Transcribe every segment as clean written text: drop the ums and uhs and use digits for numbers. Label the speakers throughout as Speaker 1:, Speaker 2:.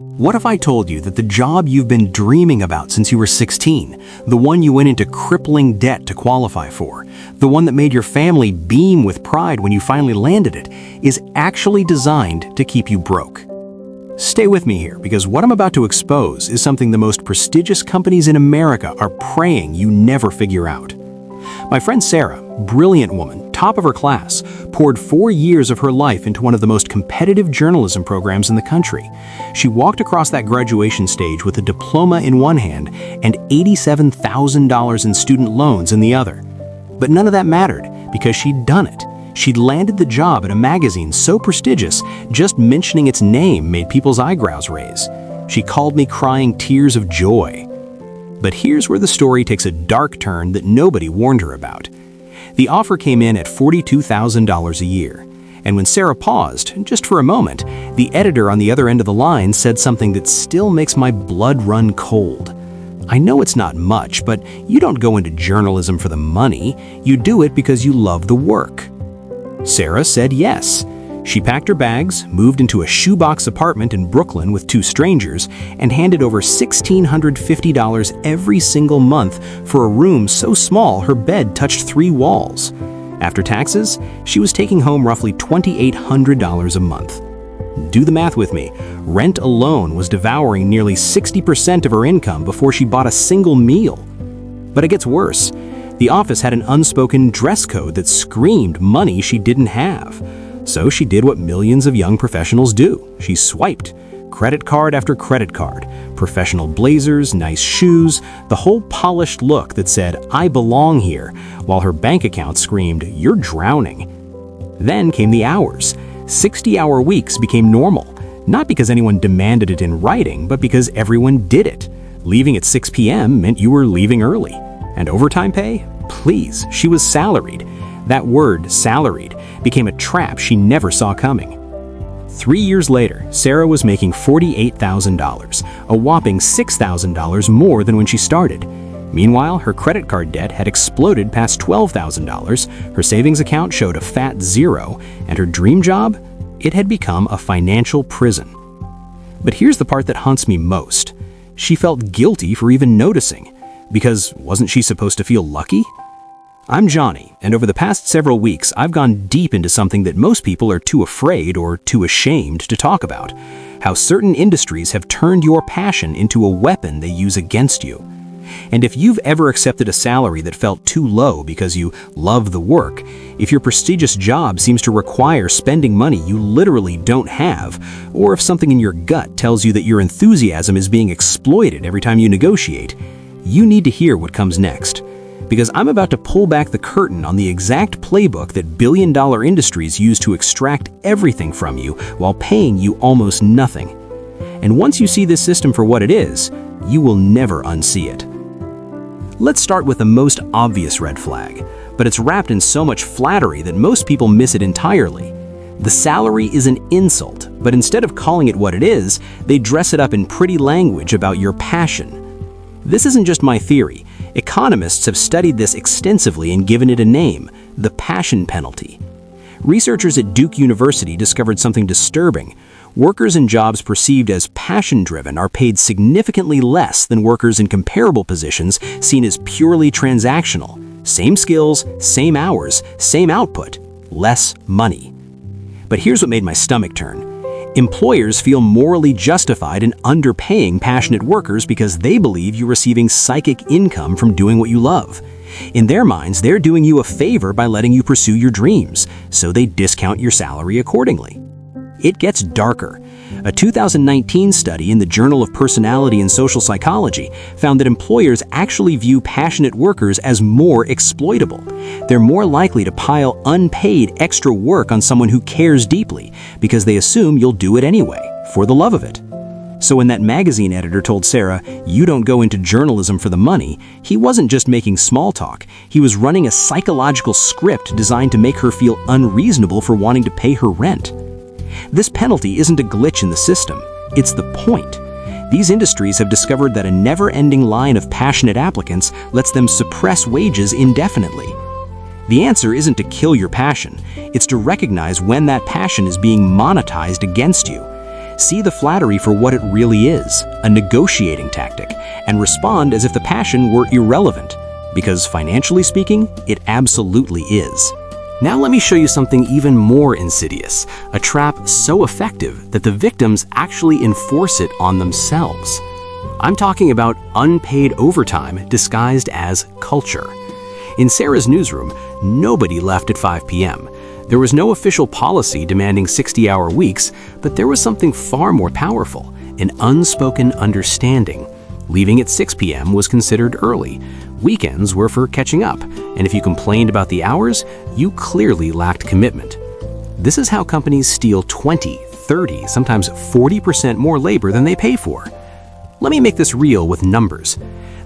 Speaker 1: What if I told you that the job you've been dreaming about since you were 16, the one you went into crippling debt to qualify for, the one that made your family beam with pride when you finally landed it, is actually designed to keep you broke? Stay with me here, because what I'm about to expose is something the most prestigious companies in America are praying you never figure out. My friend Sarah, brilliant woman, top of her class, poured 4 years of her life into one of the most competitive journalism programs in the country. She walked across that graduation stage with a diploma in one hand and $87,000 in student loans in the other. But none of that mattered, because she'd done it. She'd landed the job at a magazine so prestigious, just mentioning its name made people's eyebrows raise. She called me crying tears of joy. But here's where the story takes a dark turn that nobody warned her about. The offer came in at $42,000 a year. And when Sarah paused, just for a moment, the editor on the other end of the line said something that still makes my blood run cold. I know it's not much, but you don't go into journalism for the money. You do it because you love the work. Sarah said yes. She packed her bags, moved into a shoebox apartment in Brooklyn with 2 strangers, and handed over $1,650 every single month for a room so small her bed touched 3 walls. After taxes, she was taking home roughly $2,800 a month. Do the math with me. Rent alone was devouring nearly 60% of her income before she bought a single meal. But it gets worse. The office had an unspoken dress code that screamed money she didn't have. So she did what millions of young professionals do. She swiped. Credit card after credit card. Professional blazers, nice shoes, the whole polished look that said, "I belong here," while her bank account screamed, "You're drowning." Then came the hours. 60-hour weeks became normal. Not because anyone demanded it in writing, but because everyone did it. Leaving at 6 p.m. meant you were leaving early. And overtime pay? Please, she was salaried. That word, salaried, became a trap she never saw coming. 3 years later, Sarah was making $48,000, a whopping $6,000 more than when she started. Meanwhile, her credit card debt had exploded past $12,000, her savings account showed a fat 0, and her dream job? It had become a financial prison. But here's the part that haunts me most. She felt guilty for even noticing. Because wasn't she supposed to feel lucky? I'm Johnny, and over the past several weeks, I've gone deep into something that most people are too afraid or too ashamed to talk about: how certain industries have turned your passion into a weapon they use against you. And if you've ever accepted a salary that felt too low because you love the work, if your prestigious job seems to require spending money you literally don't have, or if something in your gut tells you that your enthusiasm is being exploited every time you negotiate, you need to hear what comes next. Because I'm about to pull back the curtain on the exact playbook that billion-dollar industries use to extract everything from you while paying you almost nothing. And once you see this system for what it is, you will never unsee it. Let's start with the most obvious red flag, but it's wrapped in so much flattery that most people miss it entirely. The salary is an insult, but instead of calling it what it is, they dress it up in pretty language about your passion. This isn't just my theory. Economists have studied this extensively and given it a name: the passion penalty. Researchers at Duke University discovered something disturbing. Workers in jobs perceived as passion-driven are paid significantly less than workers in comparable positions seen as purely transactional. Same skills, same hours, same output, less money. But here's what made my stomach turn. Employers feel morally justified in underpaying passionate workers because they believe you're receiving psychic income from doing what you love. In their minds, they're doing you a favor by letting you pursue your dreams, so they discount your salary accordingly. It gets darker. A 2019 study in the Journal of Personality and Social Psychology found that employers actually view passionate workers as more exploitable. They're more likely to pile unpaid extra work on someone who cares deeply because they assume you'll do it anyway, for the love of it. So when that magazine editor told Sarah, "You don't go into journalism for the money," he wasn't just making small talk. He was running a psychological script designed to make her feel unreasonable for wanting to pay her rent. This penalty isn't a glitch in the system, it's the point. These industries have discovered that a never-ending line of passionate applicants lets them suppress wages indefinitely. The answer isn't to kill your passion, it's to recognize when that passion is being monetized against you. See the flattery for what it really is, a negotiating tactic, and respond as if the passion were irrelevant, because financially speaking, it absolutely is. Now let me show you something even more insidious, a trap so effective that the victims actually enforce it on themselves. I'm talking about unpaid overtime disguised as culture. In Sarah's newsroom, nobody left at 5 p.m. There was no official policy demanding 60-hour weeks, but there was something far more powerful, an unspoken understanding. Leaving at 6 p.m. was considered early. Weekends were for catching up, and if you complained about the hours, you clearly lacked commitment. This is how companies steal 20, 30, sometimes 40% more labor than they pay for. Let me make this real with numbers.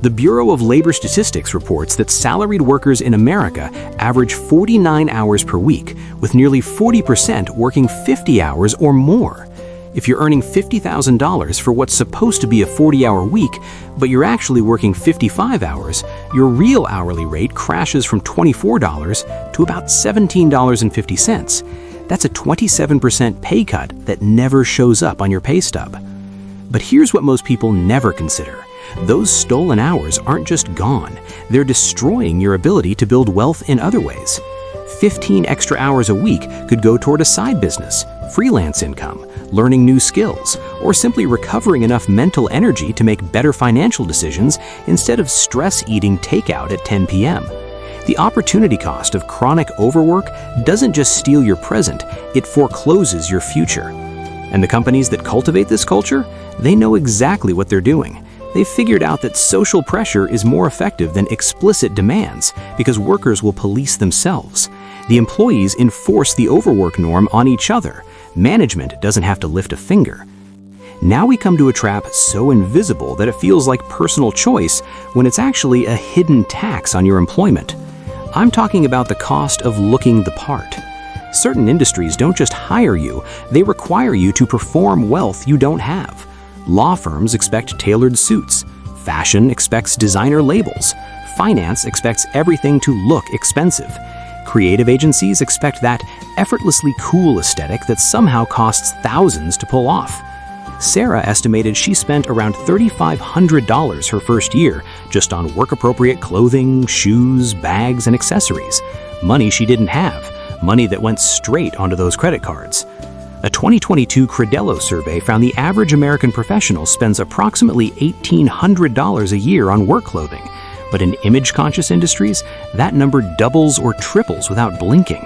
Speaker 1: The Bureau of Labor Statistics reports that salaried workers in America average 49 hours per week, with nearly 40% working 50 hours or more. If you're earning $50,000 for what's supposed to be a 40-hour week, but you're actually working 55 hours, your real hourly rate crashes from $24 to about $17.50. That's a 27% pay cut that never shows up on your pay stub. But here's what most people never consider. Those stolen hours aren't just gone, they're destroying your ability to build wealth in other ways. 15 extra hours a week could go toward a side business, freelance income, learning new skills, or simply recovering enough mental energy to make better financial decisions instead of stress-eating takeout at 10 p.m. The opportunity cost of chronic overwork doesn't just steal your present, it forecloses your future. And the companies that cultivate this culture, they know exactly what they're doing. They've figured out that social pressure is more effective than explicit demands because workers will police themselves. The employees enforce the overwork norm on each other. Management doesn't have to lift a finger. Now we come to a trap so invisible that it feels like personal choice when it's actually a hidden tax on your employment. I'm talking about the cost of looking the part. Certain industries don't just hire you, they require you to perform wealth you don't have. Law firms expect tailored suits. Fashion expects designer labels. Finance expects everything to look expensive. Creative agencies expect that effortlessly cool aesthetic that somehow costs thousands to pull off. Sarah estimated she spent around $3,500 her first year just on work-appropriate clothing, shoes, bags, and accessories. Money she didn't have, money that went straight onto those credit cards. A 2022 Credello survey found the average American professional spends approximately $1,800 a year on work clothing, but in image-conscious industries, that number doubles or triples without blinking.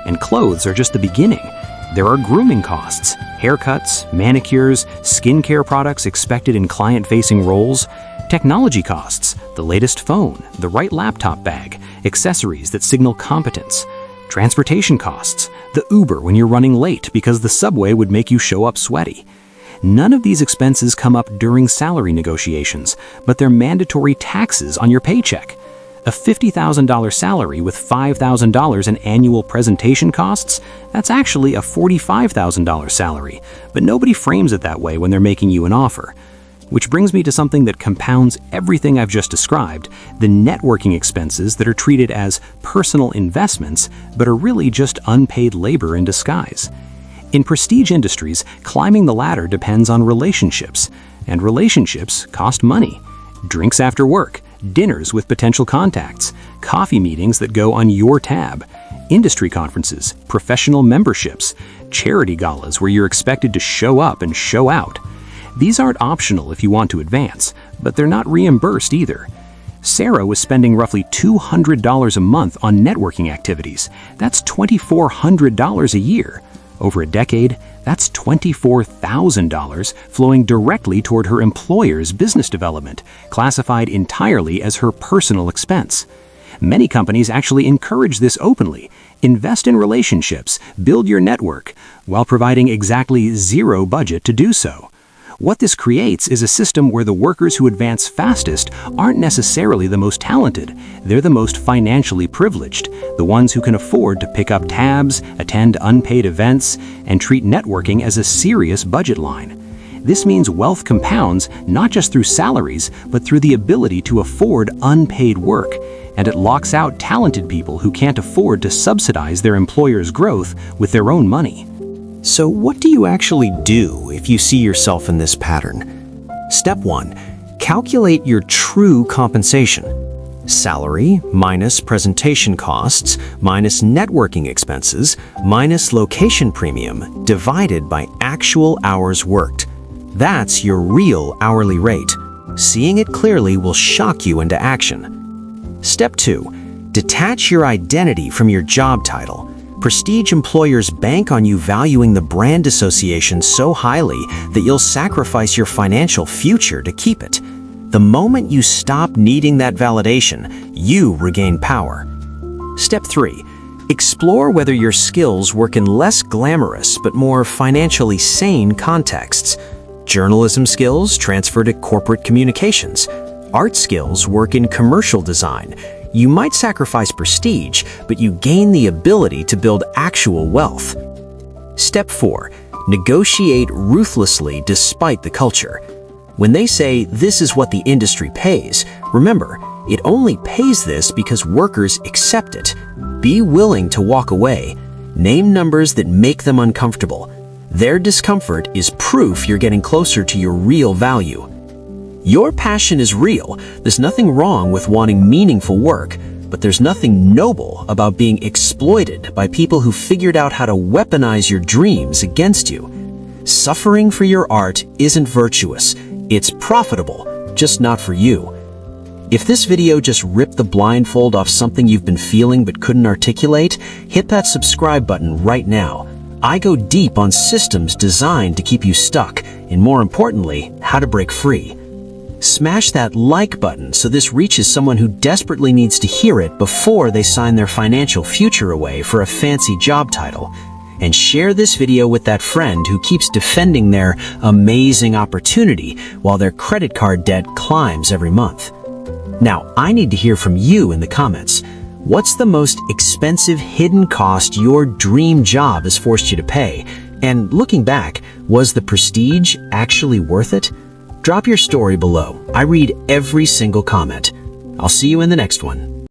Speaker 1: And clothes are just the beginning. There are grooming costs, haircuts, manicures, skincare products expected in client-facing roles, technology costs, the latest phone, the right laptop bag, accessories that signal competence, transportation costs, the Uber when you're running late because the subway would make you show up sweaty. None of these expenses come up during salary negotiations, but they're mandatory taxes on your paycheck. A $50,000 salary with $5,000 in annual presentation costs, that's actually a $45,000 salary, but nobody frames it that way when they're making you an offer. Which brings me to something that compounds everything I've just described, the networking expenses that are treated as personal investments, but are really just unpaid labor in disguise. In prestige industries, climbing the ladder depends on relationships, and relationships cost money. Drinks after work, dinners with potential contacts, coffee meetings that go on your tab, industry conferences, professional memberships, charity galas where you're expected to show up and show out. These aren't optional if you want to advance, but they're not reimbursed either. Sarah was spending roughly $200 a month on networking activities. That's $2,400 a year. Over a decade, that's $24,000 flowing directly toward her employer's business development, classified entirely as her personal expense. Many companies actually encourage this openly. Invest in relationships, build your network, while providing exactly zero budget to do so. What this creates is a system where the workers who advance fastest aren't necessarily the most talented. They're the most financially privileged, the ones who can afford to pick up tabs, attend unpaid events, and treat networking as a serious budget line. This means wealth compounds not just through salaries, but through the ability to afford unpaid work, and it locks out talented people who can't afford to subsidize their employer's growth with their own money. So what do you actually do if you see yourself in this pattern? Step 1. Calculate your true compensation. Salary minus presentation costs minus networking expenses minus location premium divided by actual hours worked. That's your real hourly rate. Seeing it clearly will shock you into action. Step 2. Detach your identity from your job title. Prestige employers bank on you valuing the brand association so highly that you'll sacrifice your financial future to keep it. The moment you stop needing that validation, you regain power. Step 3. Explore whether your skills work in less glamorous but more financially sane contexts. Journalism skills transfer to corporate communications. Art skills work in commercial design. You might sacrifice prestige, but you gain the ability to build actual wealth. Step 4. Negotiate ruthlessly despite the culture. When they say this is what the industry pays, remember, it only pays this because workers accept it. Be willing to walk away. Name numbers that make them uncomfortable. Their discomfort is proof you're getting closer to your real value. Your passion is real. There's nothing wrong with wanting meaningful work, but there's nothing noble about being exploited by people who figured out how to weaponize your dreams against you. Suffering for your art isn't virtuous. It's profitable, just not for you. If this video just ripped the blindfold off something you've been feeling but couldn't articulate, hit that subscribe button right now. I go deep on systems designed to keep you stuck, and more importantly, how to break free. Smash that like button so this reaches someone who desperately needs to hear it before they sign their financial future away for a fancy job title. And share this video with that friend who keeps defending their amazing opportunity while their credit card debt climbs every month. Now, I need to hear from you in the comments. What's the most expensive hidden cost your dream job has forced you to pay? And looking back, was the prestige actually worth it? Drop your story below. I read every single comment. I'll see you in the next one.